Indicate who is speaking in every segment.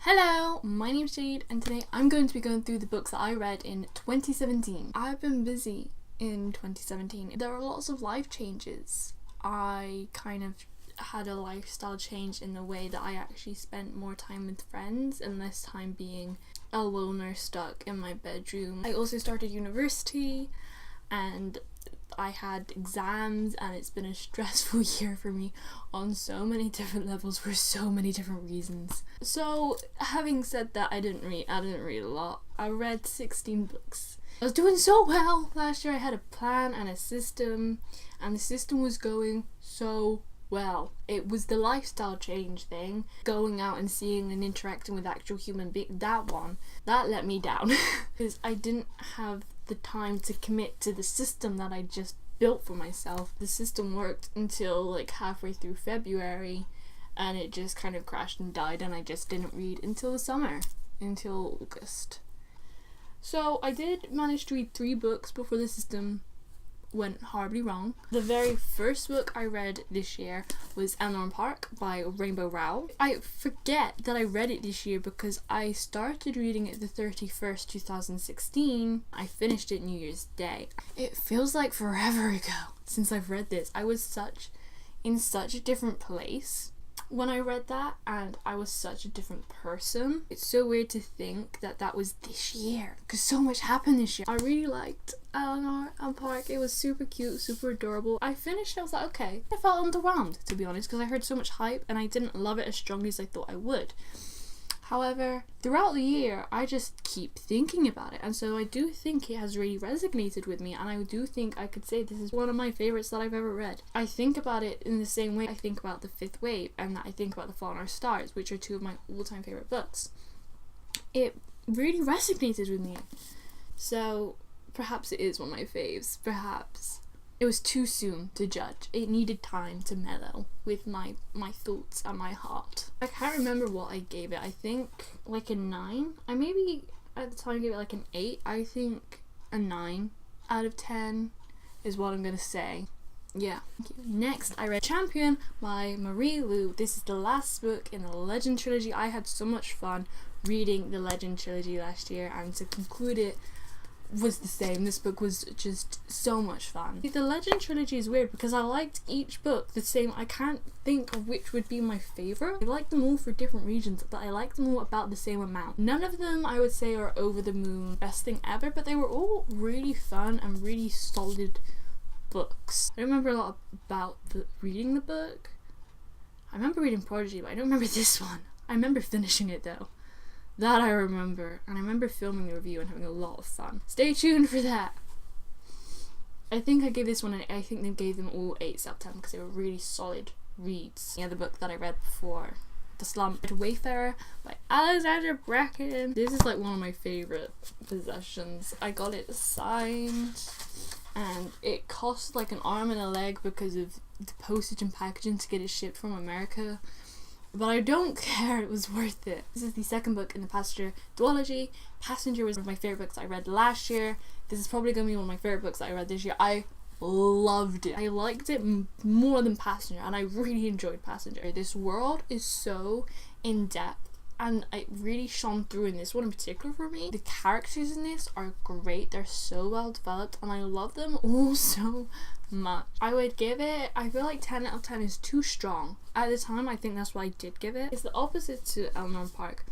Speaker 1: Hello, my name's Jade and today I'm going to be going through the books that I read in 2017. I've been busy in 2017. There were lots of life changes. I kind of had a lifestyle change in the way that I actually spent more time with friends and less time being a loner stuck in my bedroom. I also started university and I had exams and it's been a stressful year for me on so many different levels for so many different reasons. So having said that, I didn't read a lot. I read 16 books. I was doing so well last year. I had a plan and a system and the system was going so well. It was the lifestyle change thing, going out and seeing and interacting with actual human beings. That let me down because I didn't have the time to commit to the system that I just built for myself. The system worked until like halfway through February and it just kind of crashed and died and I just didn't read until the summer, until August. So I did manage to read 3 books before the system went horribly wrong. The very first book I read this year was Elmore Park by Rainbow Rowell. I forget that I read it this year because I started reading it the 31st, 2016. I finished it New Year's Day. It feels like forever ago since I've read this. I was in such a different place when I read that, and I was such a different person. It's so weird to think that that was this year because so much happened this year. I really liked Elmore Park. It was super cute, super adorable. I finished, I was like, okay. I felt underwhelmed, to be honest, because I heard so much hype and I didn't love it as strongly as I thought I would. However, throughout the year, I just keep thinking about it, and so I do think it has really resonated with me, and I do think I could say this is one of my favourites that I've ever read. I think about it in the same way I think about The Fifth Wave, and that I think about The Fault in Our Stars, which are 2 of my all-time favourite books. It really resonated with me, so perhaps it is one of my faves, perhaps. It was too soon to judge. It needed time to mellow with my thoughts and my heart. I can't remember what I gave it. I think like a 9. I maybe at the time gave it like an 8. I think a 9 out of 10 is what I'm gonna say. Yeah. Next, I read Champion by Marie Lu. This is the last book in the Legend trilogy. I had so much fun reading the Legend trilogy last year, and to conclude it was the same. This book was just so much fun. The Legend trilogy is weird because I liked each book the same. I can't think of which would be my favourite. I liked them all for different reasons, but I liked them all about the same amount. None of them I would say are over the moon best thing ever, but they were all really fun and really solid books. I don't remember a lot about reading the book. I remember reading Prodigy, but I don't remember this one. I remember finishing it though. That I remember, and I remember filming the review and having a lot of fun. Stay tuned for that. I think I gave this one I think they gave them all 8s out of 10 because they were really solid reads. The other book that I read before The Slump, Wayfarer by Alexandra Bracken. This is like one of my favourite possessions. I got it signed and it cost like an arm and a leg because of the postage and packaging to get it shipped from America. But I don't care, it was worth it. This is the second book in the Passenger duology. Passenger was one of my favourite books I read last year. This is probably going to be one of my favourite books that I read this year. I loved it. I liked it more than Passenger, and I really enjoyed Passenger. This world is so in-depth, and it really shone through in this one in particular for me. The characters in this are great. They're so well developed, and I love them all so much. I would give it, I feel like 10 out of 10 is too strong. At the time, I think that's what I did give it. It's the opposite to Elmore Park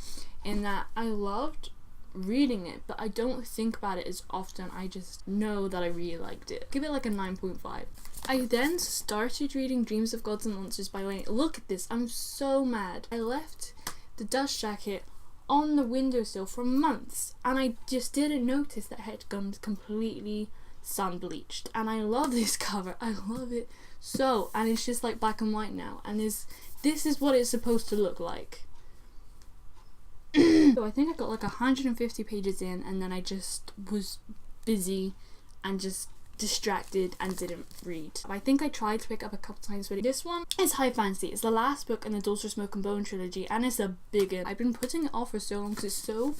Speaker 1: in that I loved reading it, but I don't think about it as often. I just know that I really liked it. Give it like a 9.5. I then started reading Dreams of Gods and Monsters by Lane. Look at this, I'm so mad. I left the dust jacket on the windowsill for months and I just didn't notice that it had gone completely sun bleached, and I love this cover. I love it so, and it's just like black and white now, and this is what it's supposed to look like. So I think I got like 150 pages in, and then I just was busy and just distracted and didn't read. I think I tried to pick up a couple times, but this one is high fantasy. It's the last book in the Dulce Smoke and Bone trilogy, and it's a big one. I've been putting it off for so long because it's so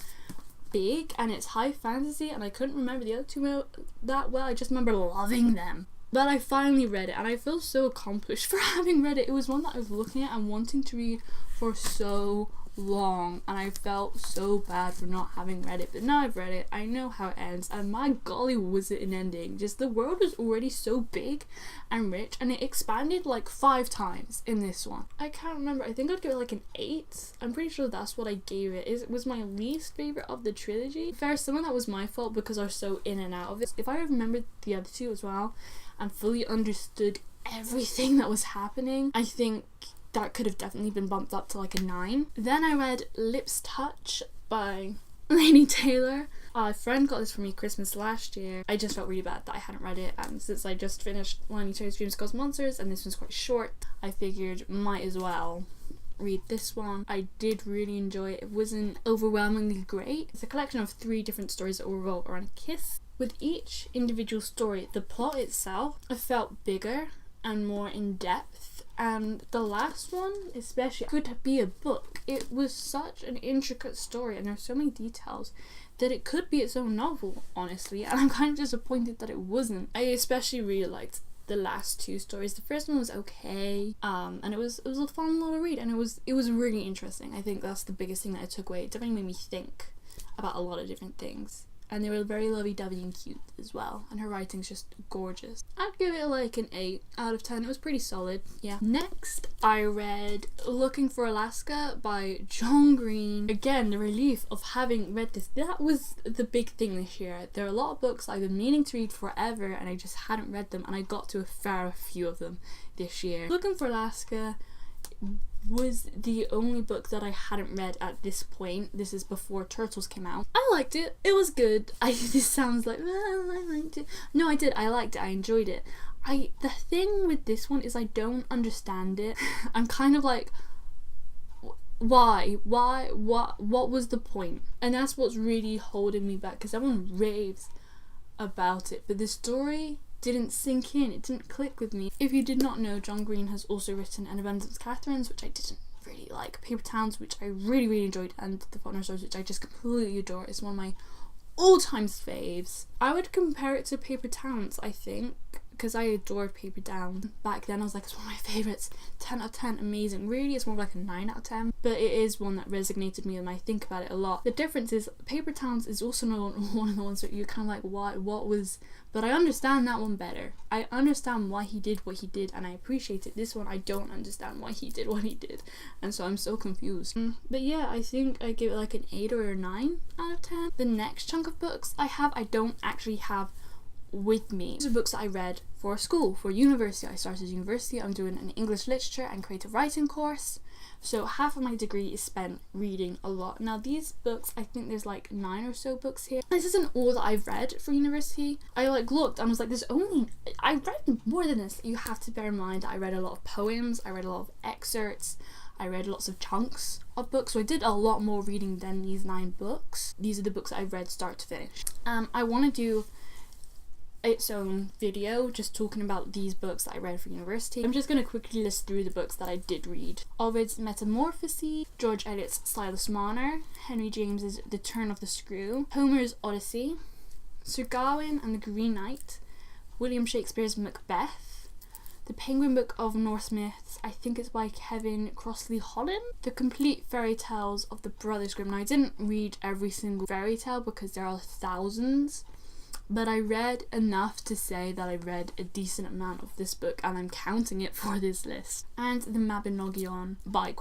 Speaker 1: big and it's high fantasy, and I couldn't remember the other 2 that well. I just remember loving them. But I finally read it and I feel so accomplished for having read it. It was one that I was looking at and wanting to read for so long, and I felt so bad for not having read it. But now I've read it, I know how it ends, and my golly was it an ending. Just the world was already so big and rich, and it expanded like 5 times in this one. I can't remember, I think I'd give it like an 8. I'm pretty sure that's what I gave it. It was my least favourite of the trilogy. Fair, some of that was my fault because I was so in and out of it. If I remembered the other 2 as well and fully understood everything that was happening, I think that could have definitely been bumped up to like a 9. Then I read Lips Touch by Lady Taylor. A friend got this for me Christmas last year. I just felt really bad that I hadn't read it, and since I just finished Lady Taylor's Dreams Cause Monsters and this one's quite short, I figured might as well read this one. I did really enjoy it. It wasn't overwhelmingly great. It's a collection of 3 different stories that revolve around a kiss. With each individual story, the plot itself felt bigger and more in depth, and the last one especially could be a book. It was such an intricate story and there's so many details that it could be its own novel, honestly, and I'm kind of disappointed that it wasn't. I especially really liked the last 2 stories. The first one was okay, and it was a fun little read, and it was really interesting. I think that's the biggest thing that I took away. It definitely made me think about a lot of different things. And they were very lovey-dovey and cute as well, and her writing's just gorgeous. I'd give it like an 8 out of 10. It was pretty solid, yeah. Next, I read Looking for Alaska by John Green. Again, the relief of having read this. That was the big thing this year. There are a lot of books I've been meaning to read forever and I just hadn't read them, and I got to a fair few of them this year. Looking for Alaska was the only book that I hadn't read at this point. This is before Turtles came out. I liked it. It was good. This sounds like, well, I liked it. No, I did. I liked it. I enjoyed it. The thing with this one is I don't understand it. I'm kind of like, why? What was the point? And that's what's really holding me back, because everyone raves about it, but the story didn't sink in. It didn't click with me. If you did not know, John Green has also written An Abundance of Catherines, which I didn't really like, Paper Towns, which I really enjoyed, and The Fault in Our Stars, which I just completely adore. It's one of my all-time faves. I would compare it to Paper Towns, I think, because I adored Paper Towns. Back then I was like, it's one of my favourites. 10 out of 10, amazing. Really, it's more like a 9 out of 10, but it is one that resonated with me and I think about it a lot. The difference is Paper Towns is also not one of the ones that you're kind of like, what was, but I understand that one better. I understand why he did what he did and I appreciate it. This one I don't understand why he did what he did, and so I'm so confused. But yeah, I think I give it like an 8 or a 9 out of 10. The next chunk of books I don't actually have with me. These are books that I read for school, for university. I started university. I'm doing an English literature and creative writing course, so half of my degree is spent reading a lot. Now these books, I think there's like 9 or so books here. This isn't all that I've read for university. I looked and was like, I read more than this. You have to bear in mind that I read a lot of poems, I read a lot of excerpts, I read lots of chunks of books, so I did a lot more reading than these 9 books. These are the books that I've read start to finish. I want to do its own video just talking about these books that I read for university. I'm just going to quickly list through the books that I did read. Ovid's Metamorphoses, George Eliot's Silas Marner, Henry James's The Turn of the Screw, Homer's Odyssey, Sir Gawain and the Green Knight, William Shakespeare's Macbeth, The Penguin Book of Norse Myths, I think it's by Kevin Crossley Holland, The Complete Fairy Tales of the Brothers Grimm. Now I didn't read every single fairy tale because there are thousands, but I read enough to say that I read a decent amount of this book and I'm counting it for this list. And The Mabinogion by ?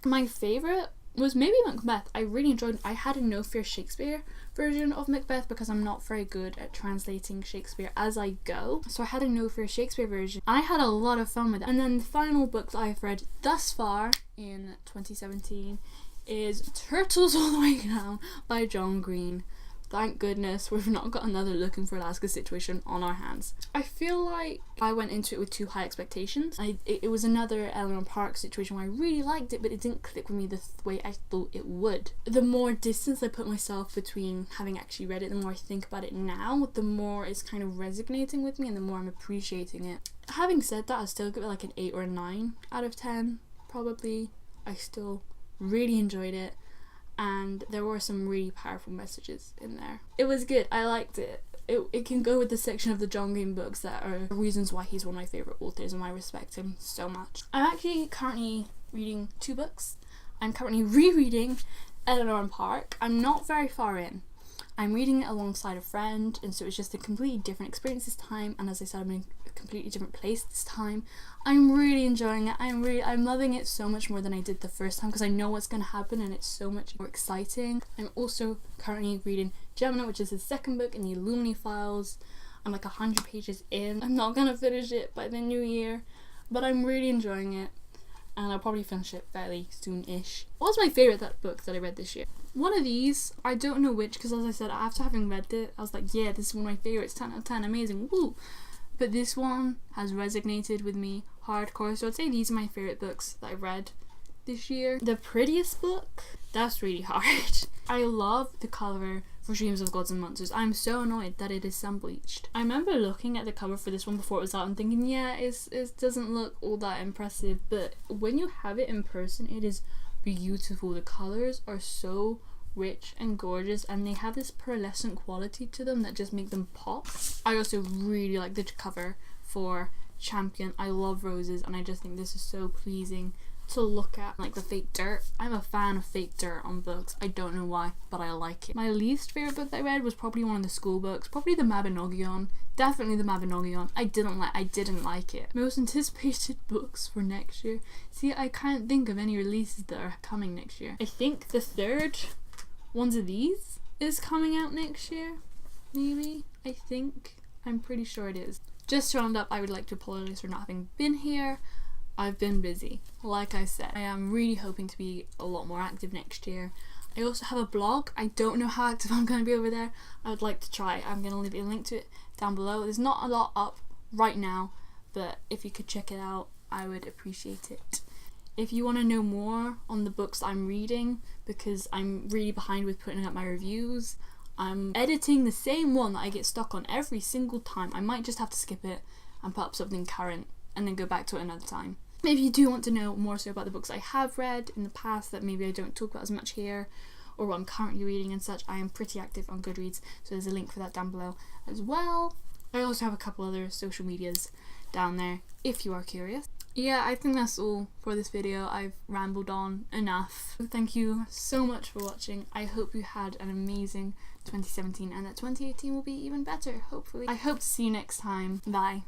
Speaker 1: My favourite was maybe Macbeth. I really enjoyed it. I had a No Fear Shakespeare version of Macbeth because I'm not very good at translating Shakespeare as I go, so I had a No Fear Shakespeare version. I had a lot of fun with it. And then the final book that I've read thus far in 2017 is Turtles All the Way Down by John Green. Thank goodness we've not got another Looking for Alaska situation on our hands. I feel like I went into it with too high expectations. It was another Eleanor Park situation where I really liked it, but it didn't click with me the way I thought it would. The more distance I put myself between having actually read it, the more I think about it now, the more it's kind of resonating with me and the more I'm appreciating it. Having said that, I'll still give it like an 8 or a 9 out of 10, probably. I still really enjoyed it, and there were some really powerful messages in there. It was good. I liked it. It can go with the section of the John Green books that are reasons why he's one of my favourite authors and why I respect him so much. I'm actually currently reading 2 books. I'm currently rereading Eleanor and Park. I'm not very far in. I'm reading it alongside a friend, and so it's just a completely different experience this time, and as I said, I'm in a completely different place this time. I'm really enjoying it. I'm loving it so much more than I did the first time, because I know what's going to happen and it's so much more exciting. I'm also currently reading Gemini, which is the second book in the Illumini files. I'm like 100 pages in. I'm not going to finish it by the new year, but I'm really enjoying it, and I'll probably finish it fairly soon-ish. What was my favourite book that I read this year? One of these, I don't know which, because as I said, after having read it, I was like, yeah, this is one of my favourites, 10 out of 10, amazing, woo! But this one has resonated with me hardcore, so I'd say these are my favourite books that I've read this year. The prettiest book? That's really hard. I love the cover for Dreams of Gods and Monsters. I'm so annoyed that it is sun-bleached. I remember looking at the cover for this one before it was out and thinking, yeah, it doesn't look all that impressive, but when you have it in person, it is beautiful. The colours are so rich and gorgeous, and they have this pearlescent quality to them that just make them pop. I also really like the cover for Champion. I love roses, and I just think this is so pleasing to look at. Like the fake dirt. I'm a fan of fake dirt on books. I don't know why, but I like it. My least favourite book that I read was probably one of the school books. Probably the Mabinogion. Definitely the Mabinogion. I didn't like it. Most anticipated books for next year. See, I can't think of any releases that are coming next year. I think the third ones of these is coming out next year. Maybe. I think. I'm pretty sure it is. Just to round up, I would like to apologise for not having been here. I've been busy. Like I said, I am really hoping to be a lot more active next year. I also have a blog. I don't know how active I'm going to be over there. I would like to try. I'm going to leave a link to it down below. There's not a lot up right now, but if you could check it out, I would appreciate it. If you want to know more on the books I'm reading, because I'm really behind with putting up my reviews, I'm editing the same one that I get stuck on every single time. I might just have to skip it and put up something current and then go back to it another time. If you do want to know more so about the books I have read in the past that maybe I don't talk about as much here, or what I'm currently reading and such, I am pretty active on Goodreads, so there's a link for that down below as well. I also have a couple other social medias down there if you are curious. Yeah, I think that's all for this video. I've rambled on enough. Thank you so much for watching. I hope you had an amazing 2017 and that 2018 will be even better, hopefully. I hope to see you next time. Bye.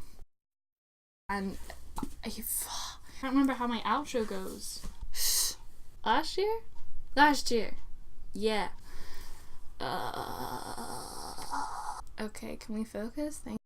Speaker 1: And I can't remember how my outro goes. Last year? Last year. Yeah. Okay, can we focus? Thank